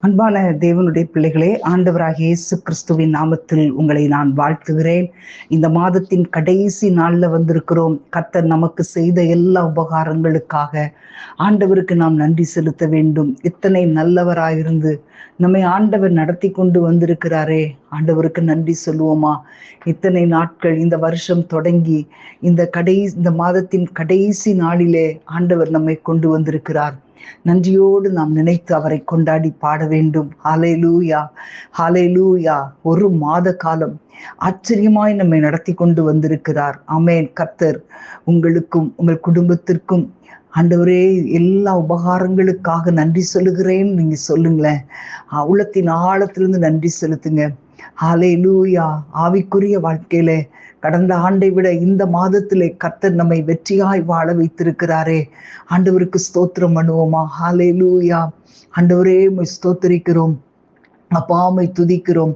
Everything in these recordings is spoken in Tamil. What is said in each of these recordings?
அன்பான தேவனுடைய பிள்ளைகளே, ஆண்டவராகிய இயேசு கிறிஸ்துவின் நாமத்தில் உங்களை நான் வாழ்த்துகிறேன். இந்த மாதத்தின் கடைசி நாள்ல வந்திருக்கிறோம். கர்த்தர் நமக்கு செய்த எல்லா உபகாரங்களுக்காக ஆண்டவருக்கு நாம் நன்றி செலுத்த வேண்டும். இத்தனை நல்லவராயிருந்து நம்மை ஆண்டவர் நடத்தி கொண்டு வந்திருக்கிறாரே, ஆண்டவருக்கு நன்றி சொல்லுவோமா? இத்தனை நாட்கள் இந்த வருஷம் தொடங்கி இந்த மாதத்தின் கடைசி நாளிலே ஆண்டவர் நம்மை கொண்டு வந்திருக்கிறார். நன்றியோடு நாம் நினைத்து அவரை கொண்டாடி பாட வேண்டும். ஹல்லேலூயா, ஹல்லேலூயா. ஒரு மாத காலம் ஆச்சரியமாய் நம்மை நடத்தி கொண்டு வந்திருக்கிறார். ஆமென். கர்த்தர் உங்களுக்கும் உங்கள் குடும்பத்திற்கும் ஆண்டவரே எல்லா உபகாரங்களுக்காக நன்றி சொல்லுகிறேன். நீங்க சொல்லுங்களேன், உள்ளத்தின் ஆழத்திலிருந்து நன்றி செலுத்துங்க. ஹல்லேலூயா. ஆவிக்குரிய வாழ்க்கையில கடந்த ஆண்டை விட இந்த மாதத்திலே கர்த்தர் நம்மை வெற்றியாய் வாழ வைத்திருக்கிறாரே, ஆண்டவருக்கு ஸ்தோத்திரம் பண்ணுவோமா? ஹல்லேலூயா. ஆண்டவரே உம்மை ஸ்தோத்திரிக்கிறோம், அப்பா உம்மை துதிக்கிறோம்.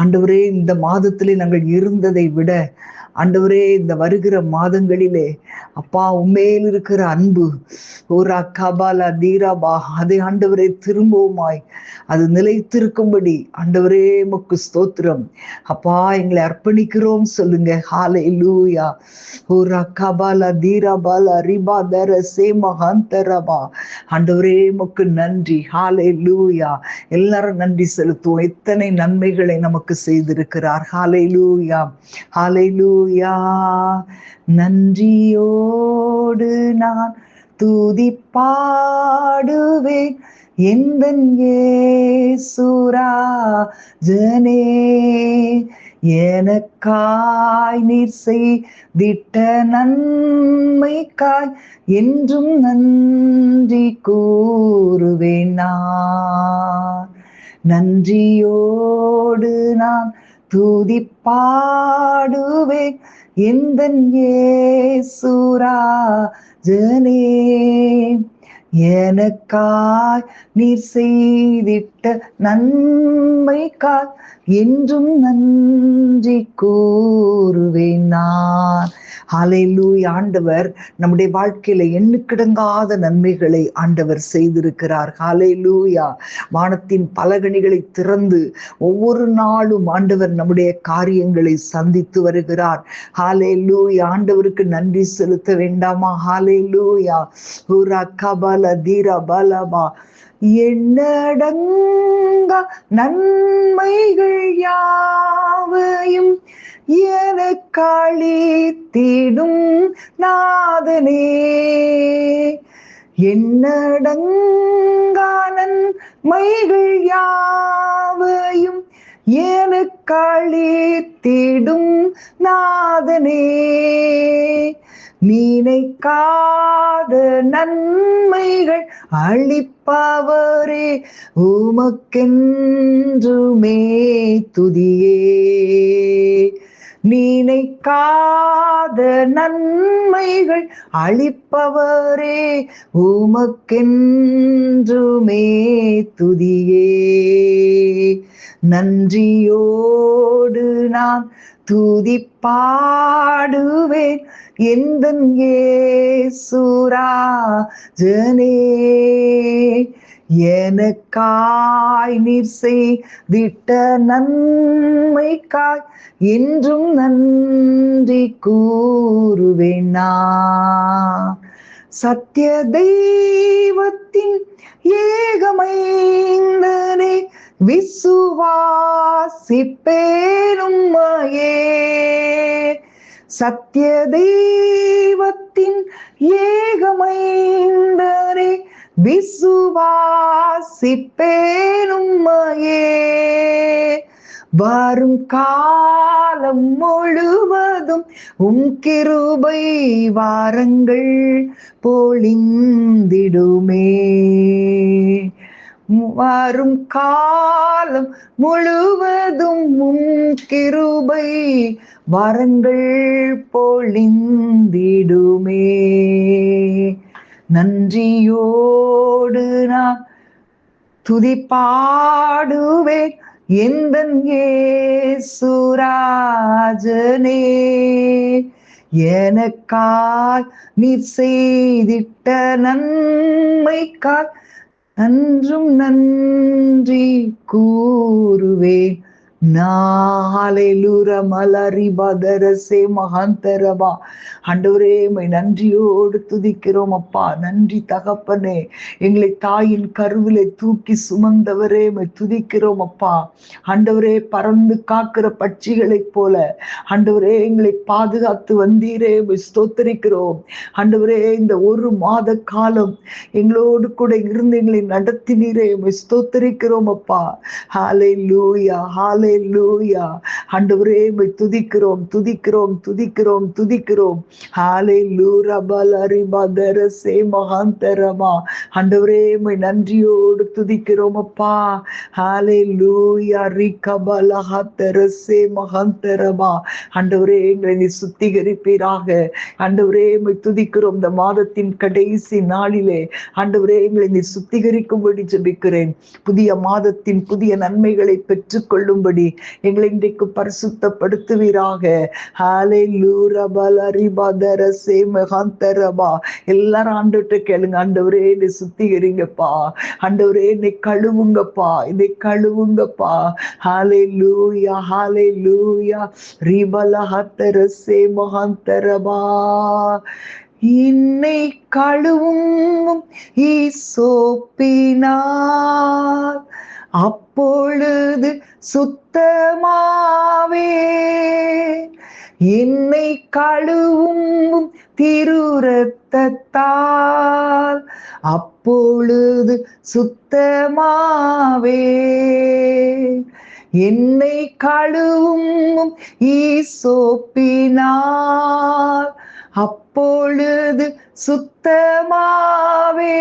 ஆண்டவரே, இந்த மாதத்திலே நாங்கள் இருந்ததை விட ஆண்டவரே இந்த வருகிற மாதங்களிலே அப்பா உண்மையில் இருக்கிற அன்பு ஒரு அக்காபாலா தீராபா அதை ஆண்டவரே திரும்பவுமாய் அது நிலைத்திருக்கும்படி ஆண்டவரே உமக்கு ஸ்தோத்திரம். அப்பா எங்களை அர்ப்பணிக்கிறோம் சொல்லுங்க. ஹல்லேலூயா. ஒரு அக்காபாலா தீராபாலா ரிபா தர சேமஹந்தரபா. ஆண்டவரே உமக்கு நன்றி. ஹல்லேலூயா. எல்லாரும் நன்றி செலுத்துவோம். எத்தனை நன்மைகளை நமக்கு செய்திருக்கிறார். ஹல்லேலூயா, ஹல்லேலூயா. நன்றியோடு நான் துதி பாடுவேன் எந்தன் இயேசுராஜனே, எனக்காய் நீர் செய்திட்ட நன்மைக்காய் என்றும் நன்றி கூறுவேன் நான். நன்றியோடு நான் துதி பாடுவேன் எந்தன் இயேசுராஜனே, எனக்காய் நீர் செய்திட்ட நன்மைக்காய் என்றும் நன்றி கூறுவேன் நான். ஹல்லேலூயா. ஆண்டவர் நம்முடைய வாழ்க்கையில எண்ணுக்கிடங்காத நன்மைகளை ஆண்டவர் செய்திருக்கிறார். ஹல்லேலூயா. வானத்தின் பலகணிகளை திறந்து ஒவ்வொரு நாளும் ஆண்டவர் நம்முடைய காரியங்களை சந்தித்து வருகிறார். ஹல்லேலூயா. ஆண்டவருக்கு நன்றி செலுத்த வேண்டாமா? ஹல்லேலூயா. ஒரு அக்காபால தீரா பலமா எண்ணடங்கா நன்மைகள் யாவையும் எனக்களித்திடும் நாதனே, எண்ணடங்கா நன்மைகள் யாவையும் எனக்களித்திடும் நாதனே, நினைக்காத நன்மைகள் அளிப்பவரே, உமக்கென்றுமே துதியே. நினைக்காத நன்மைகள் அளிப்பவரே, உமக்கென்றுமே துதியே. நன்றியோடு நான் துதி பாடுவேன் எந்தன் இயேசுராஜனே, எனக்காய் நீர் செய்திட்ட நன்மைக்காய் என்றும் நன்றி கூறுவேன் நான். சத்திய தெய்வத்தின் ஏகமைந்தனே, விசுவாசிப்பேன் உம்மையே. சத்திய தெய்வத்தின் ஏகமைந்தனே, விசுவாசிப்பேன் உம்மையே. வரும் காலம் முழுவதும் கிருபை வாரங்கள் பொழிந்திடுமே. வரும் காலம் முழுவதும் கிருபை வரங்கள் பொழிந்திடுமே. நன்றியோடு நான் துதி பாடுவேன் எந்தன் இயேசுராஜனே, எனக்காய் நீர் செய்திட்ட நன்மைக்காய் என்றும் நன்றி கூறுவேன். நாளேலூர மலரி பதரசே மகாந்தரபா. ஆண்டவரே உம்மை நன்றியோடு துதிக்கிறோம் அப்பா. நன்றி தகப்பனே. எங்களை தாயின் கருவிலை தூக்கி சுமந்தவரே உம்மை துதிக்கிறோம் அப்பா. ஆண்டவரே பறந்து காக்கிற பட்சிகளைப் போல ஆண்டவரே எங்களை பாதுகாத்து வந்தீரே உம்மை ஸ்தோத்தரிக்கிறோம். ஆண்டவரே இந்த ஒரு மாத காலம் எங்களோடு கூட இருந்து எங்களை நடத்தினீரே உம்மை ஸ்தோத்தரிக்கிறோம் அப்பா. ஹalleluya ஹalleluya. ஆண்டவரே உம்மை துதிக்கிறோம் துதிக்கிறோம் துதிக்கிறோம் துதிக்கிறோம். ஹalleluya பலரி பதரசே மகாந்தரமா. ஆண்டவரே உம்மை நன்றியோடு துதிக்கிறோம் அப்பா. ஹalleluya ரிகபலஹதரசே மகாந்தரமா. ஆண்டவரே எங்களை சுத்திகரிப்பீராக. ஆண்டவரே உம்மை துதிக்கிறோம். இந்த மாதத்தின் கடைசி நாளிலே ஆண்டவரே எங்களை சுத்திகரிக்கும்படி ஜெபிக்கிறேன். புதிய மாதத்தின் புதிய நன்மைகளை பெற்றுக் கொள்ளும்படி எங்களை இன்றைக்கு பரிசுத்தப்படுத்துவீராக. ஹalleluya பலரி பதரசே மகாந்தரபா. எல்லாரும் ஆண்டவர்கிட்ட கேளுங்க. ஆண்டவரே என்னை சுத்திகரிங்கப்பா. ஆண்டவரே என்னை கழுவுங்கப்பா. என்னை கழுவுங்கப்பா. ஹalleluya ஹalleluya ரிபலஹதரசே மகாந்தரபா. என்னை கழுவும் ஈசோப்பினார், அப்பொழுது சுத்தமாவே. என்னை கழுவும் திரு இரத்தத்தால், அப்பொழுது சுத்தமாவே. என்னை கழுவும் ஈசோப்பினார், அப்பொழுது சுத்தமாவே.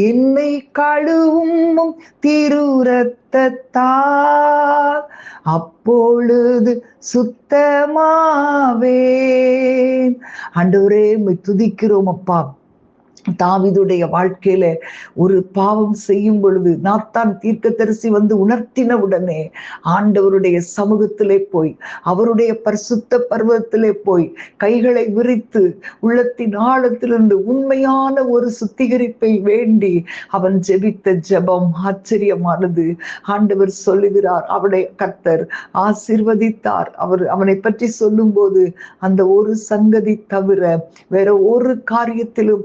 என்னை கழுவும் திரு இரத்தத்தால், அப்பொழுது சுத்தமாவே. ஆண்டவரே உம்மை துதிக்கிறோம் அப்பா. தாவீதுடைய வாழ்க்கையில ஒரு பாவம் செய்யும் பொழுது நாத்தான் தீர்க்கதரிசி வந்து உணர்த்தின உடனே ஆண்டவருடைய சமூகத்திலே போய் அவருடைய பரிசுத்த பர்வத்திலே போய் கைகளை விரித்து உள்ளத்தின் ஆழத்திலிருந்து உண்மையான ஒரு சுத்திகரிப்பை வேண்டி அவன் ஜெபித்த ஜெபம் ஆச்சரியமானது. ஆண்டவர் சொல்லுகிறார், அவனை கர்த்தர் ஆசீர்வதித்தார். அவனை பற்றி சொல்லும் போது அந்த ஒரு சங்கதி தவிர வேற ஒரு காரியத்திலும்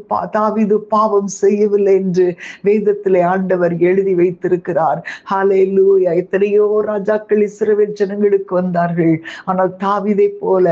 தாவீது பாவம் செய்யவில்லை என்று வேதத்திலே ஆண்டவர் எழுதி வைத்திருக்கிறார். ஹalleluya. எத்தனையோ ராஜாக்கள் இஸ்ரவேல் ஜனங்களுக்கு வந்தார்கள். ஆனால் தாவீதை போல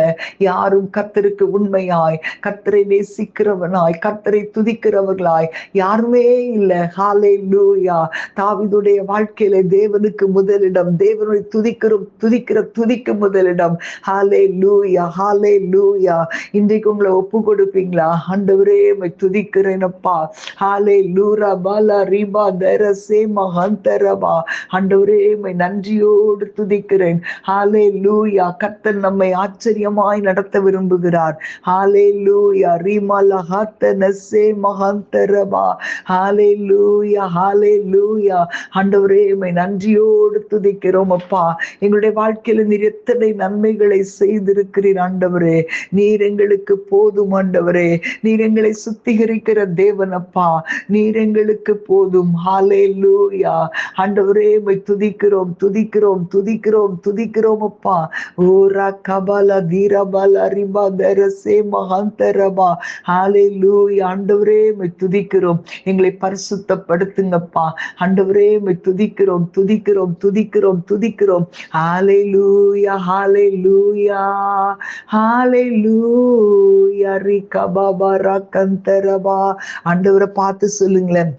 யாரும் கர்த்தருக்கு உண்மையாய், கர்த்தரை நேசிக்கிறவனாய், கர்த்தரை துதிக்கிறவர்களாய் யாருமே இல்லை. ஹalleluya. தாவீதுடைய வாழ்க்கையில தேவனுக்கு முதலிடம், தேவனை துதிக்க முதலிடம். ஹalleluya ஹalleluya. இன்றைக்கு உங்களை ஒப்பு கொடுப்பீங்களா? ஆண்டவரே உம்மை துதிக்கிறேன் அப்பா. ஹalleluya பல ரிபா தரசே மகாந்தரபா. ஆண்டவரே உம்மை நன்றியோடு துதிக்கிறேன். ஹalleluya. கர்த்தர் நம்மை ஆச்சரியமாய் நடத்த விரும்புகிறார். ஹalleluya ரிமலஹதனசே மகாந்தரபா. ஹalleluya ஹalleluya. ஆண்டவரே உம்மை நன்றியோடு துதிக்கிறோம் அப்பா. எங்களுடைய வாழ்க்கையில நீர் எத்தனை நன்மைகளை செய்திருக்கிறீர் ஆண்டவரே. நீர் எங்களுக்கு போதும் ஆண்டவரே. நீர் எங்களை சுத்திகரிக்கிற தேவன் அப்பா. நீர் எங்களுக்கு போதும். ஹalleluya. ஆண்டவரே உம்மை துதிக்கிறோம் துதிக்கிறோம் துதிக்கிறோம் துதிக்கிறோம் அப்பா. ஓரா கபல தீரபல ரிபா தரசே மகாந்தரபா. ஹalleluya. ஆண்டவரே உம்மை துதிக்கிறோம். எங்களை பரிசுத்தப்படுத்துங்கப்பா. ஆண்டவரே உம்மை துதிக்கிறோம் துதிக்கிறோம் துதிக்கிறோம் துதிக்கிறோம். ஹalleluya ஹalleluya ஹalleluya ரிகபபா ரகந்தரபா. ஆண்டவரை பார்த்து சொல்லுங்களேன்,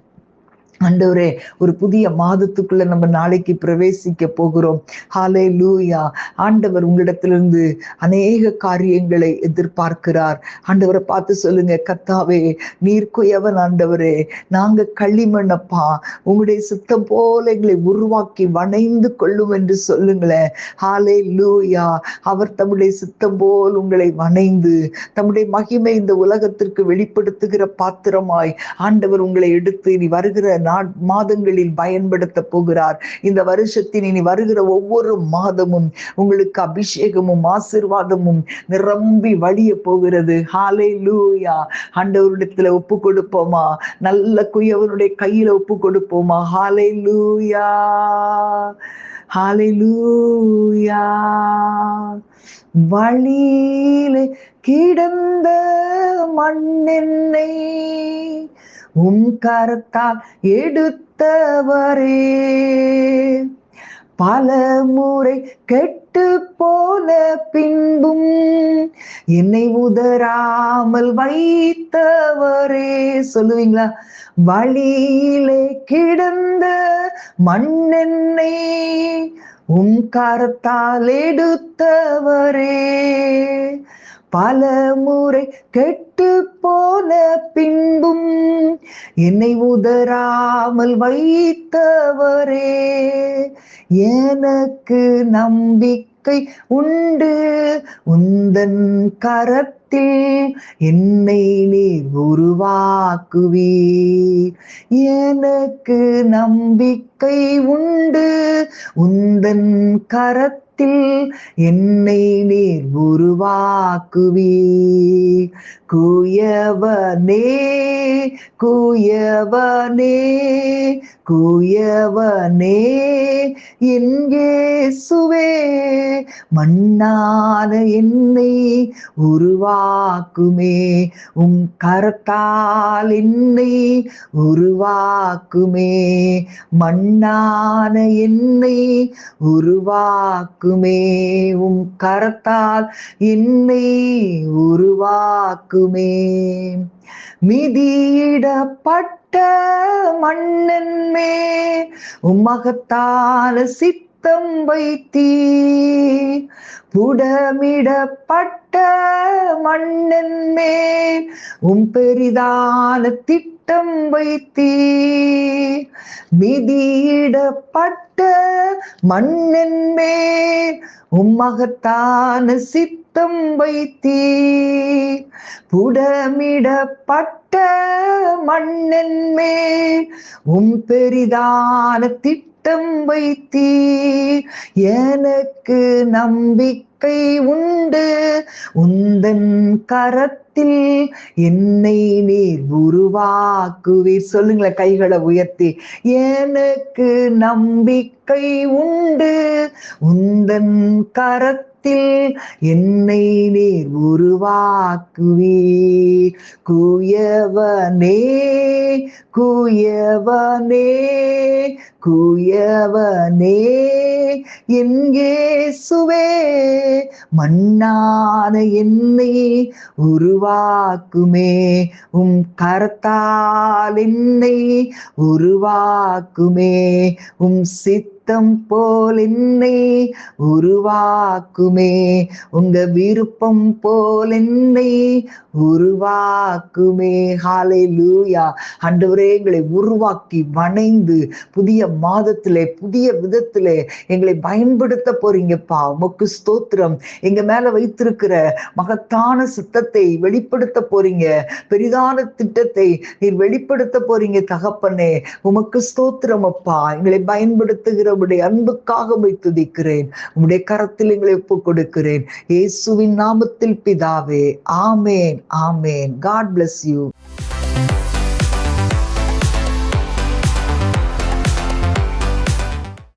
ஆண்டவரே ஒரு புதிய மாதத்துக்குள்ள நம்ம நாளைக்கு பிரவேசிக்க போகிறோம். ஹalleluya. ஆண்டவர் உங்களிடத்திலிருந்து அநேக காரியங்களை எதிர்பார்க்கிறார். ஆண்டவரை பார்த்து சொல்லுங்க, கர்த்தாவே நீர் குயவன் ஆண்டவரே, நாங்க களிமண்ணப்பா, உங்களுடைய சித்தம் போல எங்களை உருவாக்கி வணைந்து கொள்ளும் என்று சொல்லுங்களேன். ஹalleluya. அவர் தம்முடைய சித்தம் போல் உங்களை வணைந்து தம்முடைய மகிமை இந்த உலகத்திற்கு வெளிப்படுத்துகிற பாத்திரமாய் ஆண்டவர் உங்களை எடுத்து இனி வருகிற மாதங்களில் பயன்படுத்த போகிறார். இந்த வருஷத்தின் இனி வருகிற ஒவ்வொரு மாதமும் உங்களுக்கு அபிஷேகமும் ஆசீர்வாதமும் நிரம்பி வழிய போகிறது. ஹல்லேலூயா. ஆண்டவரிடத்துல ஒப்பு கொடுப்போமா? நல்ல குயவனுடைய கையில ஒப்பு கொடுப்போமா? ஹல்லேலூயா, ஹல்லேலூயா. வழியிலே கிடந்த மண்ணென்னை உம் கரத்தால் எடுத்தவரே, பல முறை கெட்டு போன பின்பும் என்னை உதராமல் வைத்தவரே. சொல்லுவீங்களா? வழியிலே கிடந்த மண்ணென்னை உம் கரத்தால் எடுத்தவரே, பல முறை கெட்டு போன பின்பும் என்னை உதராமல் வைத்தவரே. எனக்கு நம்பிக்கை உண்டு உந்தன் கரத்தில் என்னை நீர் உருவாக்குவீர். எனக்கு நம்பிக்கை உண்டு உந்தன் கரத்தில் என்னை நீர் உருவாக்குவீர். குயவனே, குயவனே, குயவனே என் இயேசுவே, மண்ணான என்னை உருவாக்குமே, உம் கரத்தால் என்னை உருவாக்குமே, மண்ணான என்னை உருவாக்குமே, உம் கரத்தால் என்னை உருவாக்குமே. மிதியிடப்பட்ட மண்ணன் மேல் உம்மகத்தான சித்தம் வைத்தீர், புடமிடப்பட்ட மண்ணன் மேல் உம் பெரிதான திட்டம் வைத்தீர். மிதியிடப்பட்ட மண்ணன் மேல் உம்மகத்தான சித்தம் வைத்தீர், புடமிடப்பட்ட மண்ணன் மேல் உம் பெரிதான திட்டம் வைத்தீர். எனக்கு நம்பிக்கை உண்டு உந்தன் கரத்தில் என்னை நீர் உருவாக்குவீர். சொல்லுங்களேன் கைகளை உயர்த்தி. எனக்கு நம்பிக்கை உண்டு உந்தன் கரத்தில் என்னை நீர் உருவாக்குவீர். குயவனே, குயவனே, குயவனே என் இயேசுவே, மண்ணான என்னை உருவாக்குமே, உம் கரத்தால் என்னை உருவாக்குமே, உம் சித்தம் போல் என்னை உருவாக்குமே, உங்க விருப்பம் போல் என்னை உருவாக்குமே. ஹல்லேலூயா. ஆண்டவரே, எங்களை உருவாக்கி வணைந்து புதிய மாதத்திலே புதிய விதத்திலே எங்களை பயன்படுத்த போறீங்கப்பா. உமக்கு ஸ்தோத்திரம். எங்க மேல வைத்திருக்கிற மகத்தான சித்தத்தை வெளிப்படுத்த போறீங்க, பெரிதான திட்டத்தை நீர் வெளிப்படுத்த போறீங்க தகப்பனே. உமக்கு ஸ்தோத்திரம் அப்பா. எங்களை பயன்படுத்துகிற உம்முடைய அன்புக்காக உம்மை துதிக்கிறேன். உம்முடைய கரத்தில் எங்களை ஒப்புக் கொடுக்கிறேன். இயேசுவின் நாமத்தில் பிதாவே. ஆமேன், ஆமேன். God bless you.